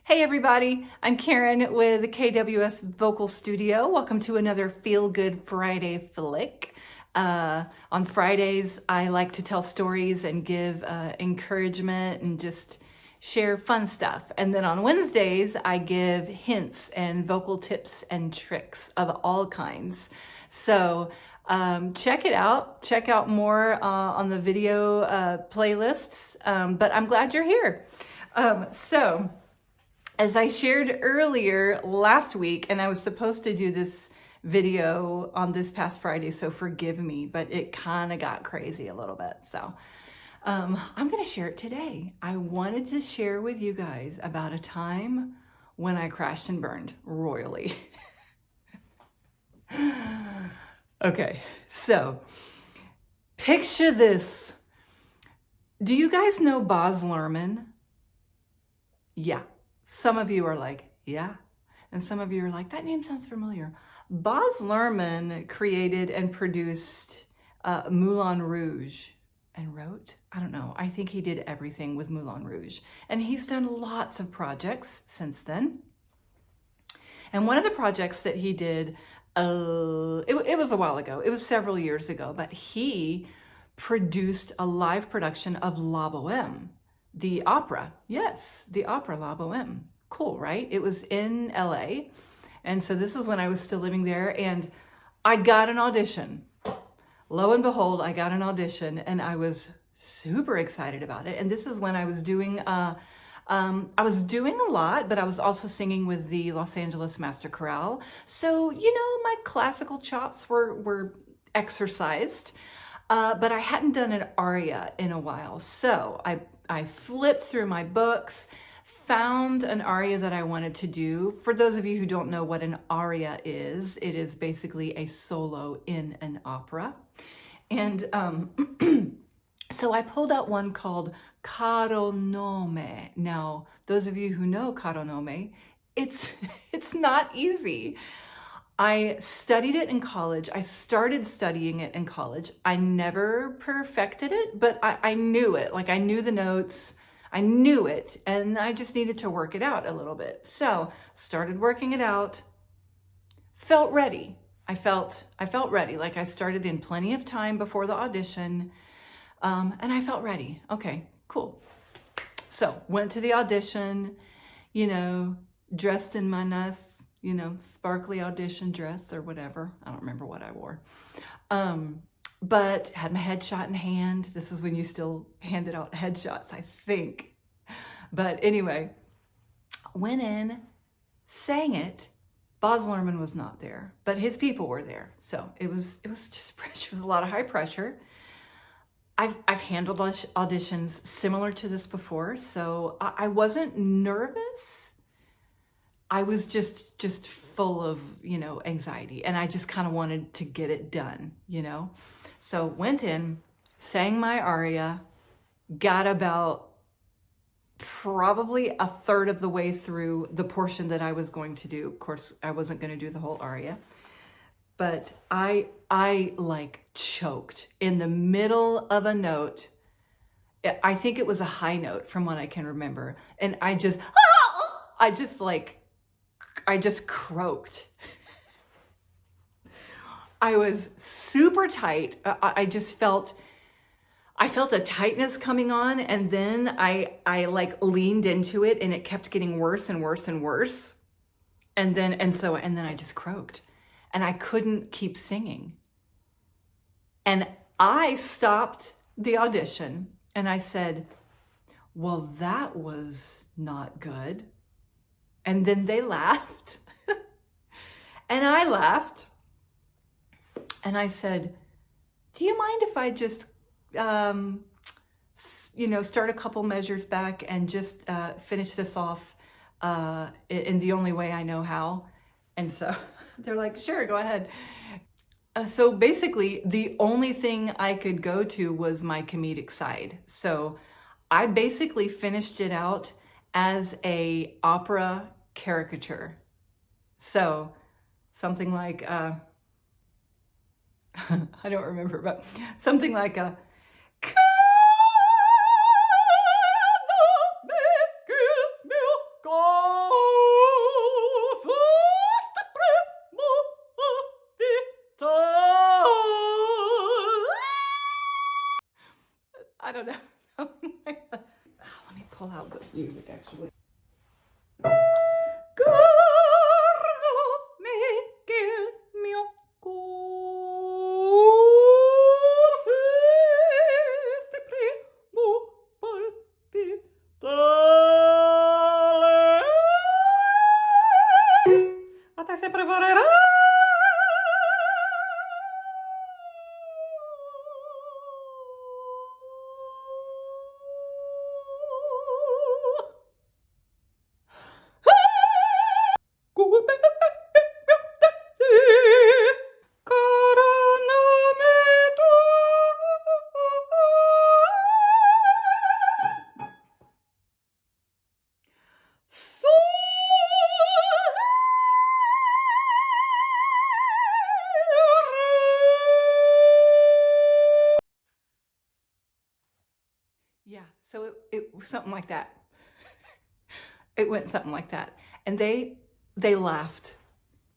Hey everybody, I'm Karen with the KWS Vocal Studio. Welcome to another Feel Good Friday flick. On Fridays, I like to tell stories and give encouragement and just share fun stuff. And then on Wednesdays, I give hints and vocal tips and tricks of all kinds. So check it out. Check out more on the video playlists. But I'm glad you're here. As I shared earlier last week, and I was supposed to do this video on this past Friday, so forgive me, but it kind of got crazy a little bit. So I'm going to share it today. I wanted to share with you guys about a time when I crashed and burned royally. Okay, so picture this. Do you guys know Baz Luhrmann? Yeah. Some of you are like, yeah. And some of you are like, that name sounds familiar. Baz Luhrmann created and produced Moulin Rouge and wrote, I don't know, I think he did everything with Moulin Rouge. And he's done lots of projects since then. And one of the projects that he did, it was a while ago, it was several years ago, but he produced a live production of La Boheme. The opera, yes, the opera La Boheme. Cool, right? It was in LA. And so this is when I was still living there and I got an audition. Lo and behold, I got an audition and I was super excited about it. And this is when I was doing, a lot, but I was also singing with the Los Angeles Master Chorale. So, you know, my classical chops were exercised, but I hadn't done an aria in a while. So I flipped through my books, found an aria that I wanted to do. For those of you who don't know what an aria is, it is basically a solo in an opera. And so I pulled out one called Caro Nome. Now, those of you who know Caro Nome, it's not easy. I studied it in college. I started studying it in college. I never perfected it, but I knew it. Like I knew the notes, I knew it, and I just needed to work it out a little bit. So started working it out, felt ready. I felt ready. Like I started in plenty of time before the audition, and I felt ready. Okay, cool. So went to the audition, you know, dressed in my nice, you know, sparkly audition dress or whatever. I don't remember what I wore. But had my headshot in hand. This is when you still handed out headshots, I think. But anyway, went in, sang it. Baz Luhrmann was not there, but his people were there. So it was just pressure. It was a lot of high pressure. I've handled auditions similar to this before, so I wasn't nervous. I was just full of, you know, anxiety, and I just kind of wanted to get it done, you know? So went in, sang my aria, got about probably a third of the way through the portion that I was going to do. Of course, I wasn't going to do the whole aria, but I like choked in the middle of a note. I think it was a high note from what I can remember. And I just croaked. I was super tight. I felt a tightness coming on, and then I like leaned into it and it kept getting worse and worse and worse. And then I just croaked and I couldn't keep singing. And I stopped the audition and I said, well, that was not good. And then they laughed and I laughed and I said, do you mind if I just, you know, start a couple measures back and just finish this off in the only way I know how? And so they're like, sure, go ahead. So basically the only thing I could go to was my comedic side. So I basically finished it out as a opera caricature. So something like, I don't remember, but something like a about the music actually. Até sempre vorrei. Yeah, so it was something like that. It went something like that. And they laughed.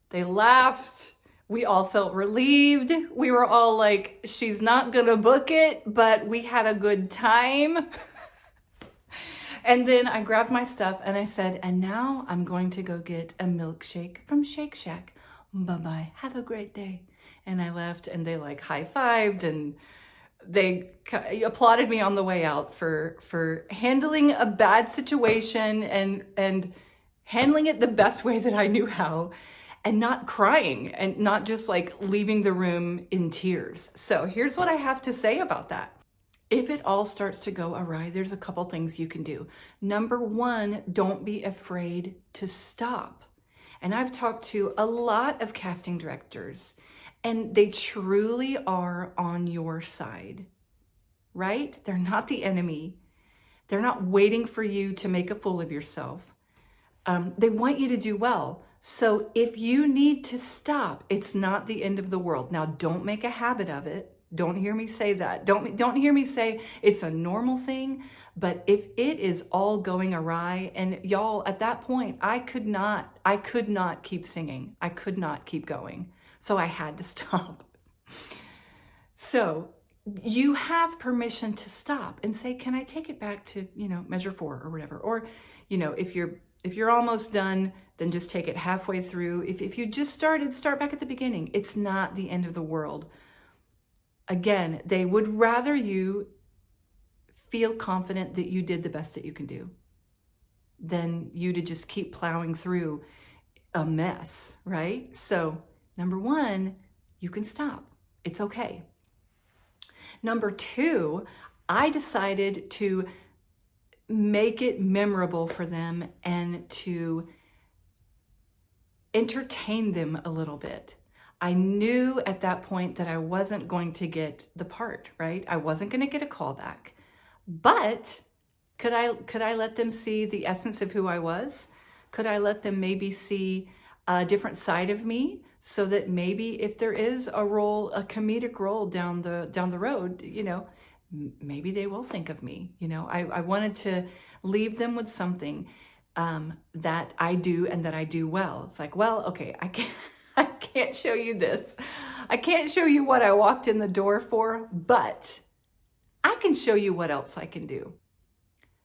They laughed. We all felt relieved. We were all like, she's not gonna book it, but we had a good time. And then I grabbed my stuff and I said, and now I'm going to go get a milkshake from Shake Shack. Bye-bye, have a great day. And I left and they like high-fived and they applauded me on the way out for handling a bad situation and handling it the best way that I knew how, and not crying and not just like leaving the room in tears. So here's what I have to say about that. If it all starts to go awry, there's a couple things you can do. Number one, don't be afraid to stop. And I've talked to a lot of casting directors, and they truly are on your side, right? They're not the enemy. They're not waiting for you to make a fool of yourself. They want you to do well. So if you need to stop, it's not the end of the world. Now, don't make a habit of it. Don't hear me say that. Don't hear me say it's a normal thing. But if it is all going awry, and y'all, at that point, I could not keep singing. I could not keep going. So I had to stop. So you have permission to stop and say, can I take it back to, measure 4 or whatever? Or, if you're almost done, then just take it halfway through. If you just started, start back at the beginning. It's not the end of the world. Again, they would rather you feel confident that you did the best that you can do than you to just keep plowing through a mess, right? So number one, you can stop. It's okay. Number two, I decided to make it memorable for them and to entertain them a little bit. I knew at that point that I wasn't going to get the part, right? I wasn't going to get a callback. But could I let them see the essence of who I was? Could I let them maybe see a different side of me, so that maybe if there is a role, a comedic role down the road, maybe they will think of me. I wanted to leave them with something that I do and that I do well. It's like, well, okay, I can't show you this. I can't show you what I walked in the door for, but I can show you what else I can do.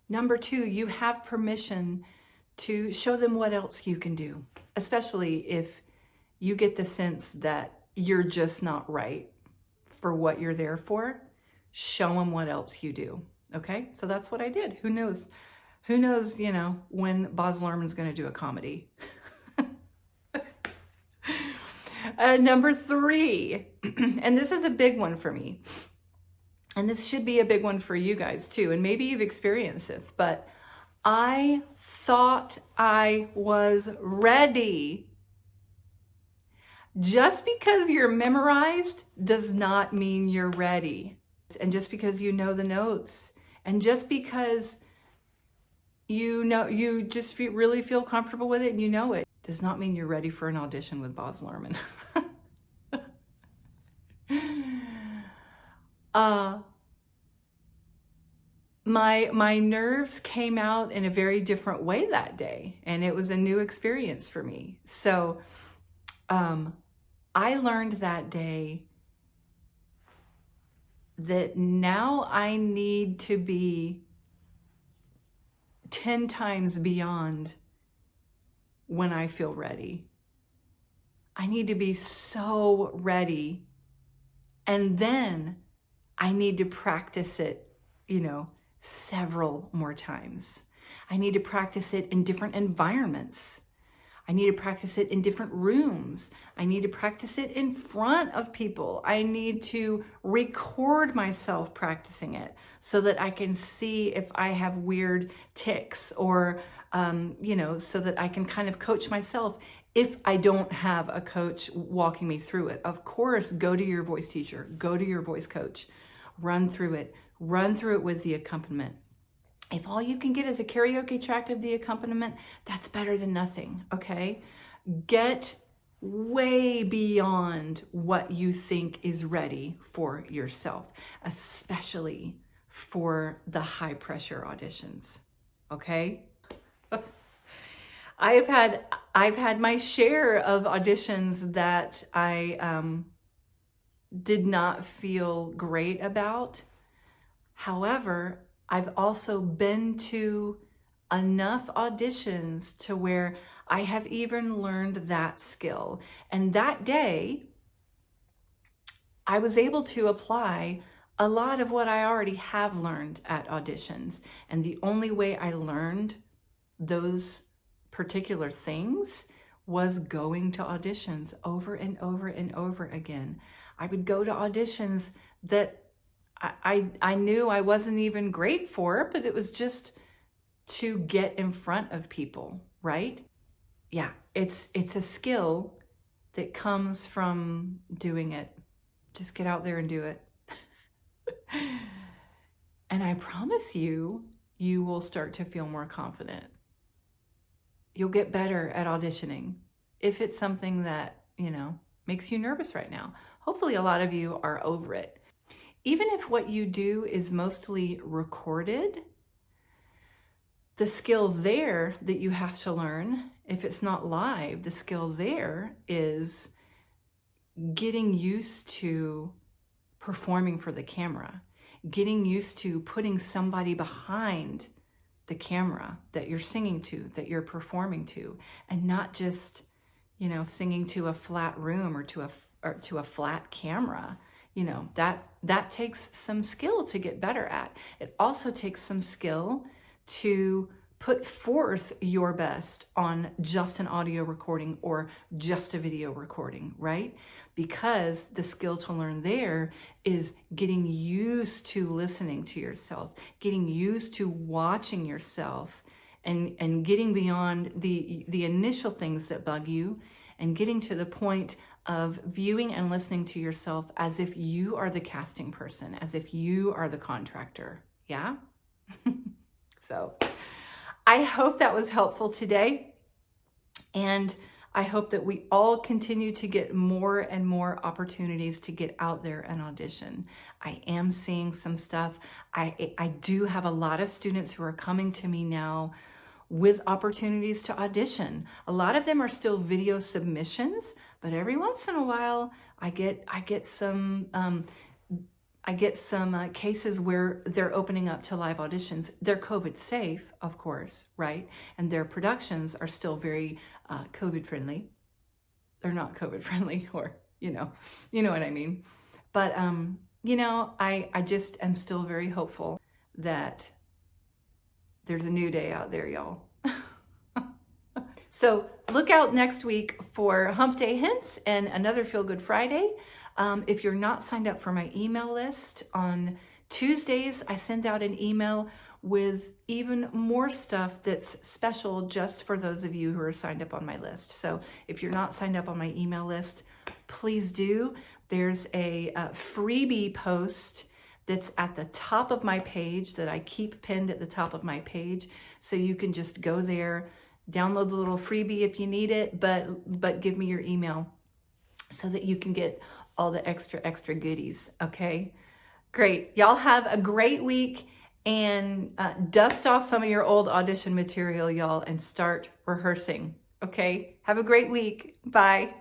Number two, you have permission to show them what else you can do, especially if you get the sense that you're just not right for what you're there for. Show them what else you do. Okay, so that's what I did. Who knows, when Baz Luhrmann's going to do a comedy. Number three, and this is a big one for me, and this should be a big one for you guys too, and maybe you've experienced this, but I thought I was ready. Just because you're memorized does not mean you're ready. And just because you know the notes, and just because you just really feel comfortable with it and you know it, does not mean you're ready for an audition with Baz Luhrmann. My nerves came out in a very different way that day, and it was a new experience for me. So I learned that day that now I need to be 10 times beyond when I feel ready. I need to be so ready. And then I need to practice it, several more times. I need to practice it in different environments. I need to practice it in different rooms. I need to practice it in front of people. I need to record myself practicing it so that I can see if I have weird tics or, so that I can kind of coach myself if I don't have a coach walking me through it. Of course, go to your voice teacher, go to your voice coach, run through it with the accompaniment. If all you can get is a karaoke track of the accompaniment, that's better than nothing, okay? Get way beyond what you think is ready for yourself, especially for the high pressure auditions, okay? I've had my share of auditions that I did not feel great about. However, I've also been to enough auditions to where I have even learned that skill. And that day, I was able to apply a lot of what I already have learned at auditions. And the only way I learned those particular things was going to auditions over and over and over again. I would go to auditions that I knew I wasn't even great for, but it was just to get in front of people, right? Yeah, it's a skill that comes from doing it. Just get out there and do it. And I promise you, you will start to feel more confident. You'll get better at auditioning if it's something that, makes you nervous right now. Hopefully a lot of you are over it. Even if what you do is mostly recorded, the skill there that you have to learn, if it's not live, the skill there is getting used to performing for the camera, getting used to putting somebody behind the camera that you're singing to, that you're performing to, and not just, singing to a flat room or to a flat camera. That takes some skill to get better at. It also takes some skill to put forth your best on just an audio recording or just a video recording, right? Because the skill to learn there is getting used to listening to yourself, getting used to watching yourself, and getting beyond the initial things that bug you, and getting to the point of viewing and listening to yourself as if you are the casting person, as if you are the contractor. Yeah? So I hope that was helpful today. And I hope that we all continue to get more and more opportunities to get out there and audition. I am seeing some stuff. I do have a lot of students who are coming to me now with opportunities to audition. A lot of them are still video submissions, but every once in a while I get some cases where they're opening up to live auditions. They're COVID safe, of course, right? And their productions are still very COVID friendly. They're not COVID friendly, or you know what I mean. But I just am still very hopeful that there's a new day out there, y'all. So look out next week for Hump Day Hints and another Feel Good Friday. If you're not signed up for my email list, on Tuesdays, I send out an email with even more stuff that's special just for those of you who are signed up on my list. So if you're not signed up on my email list, please do. There's a freebie post that's at the top of my page that I keep pinned at the top of my page. So you can just go there, download the little freebie if you need it, but give me your email so that you can get all the extra goodies, okay? Great. Y'all have a great week, and dust off some of your old audition material, y'all, and start rehearsing, okay? Have a great week. Bye.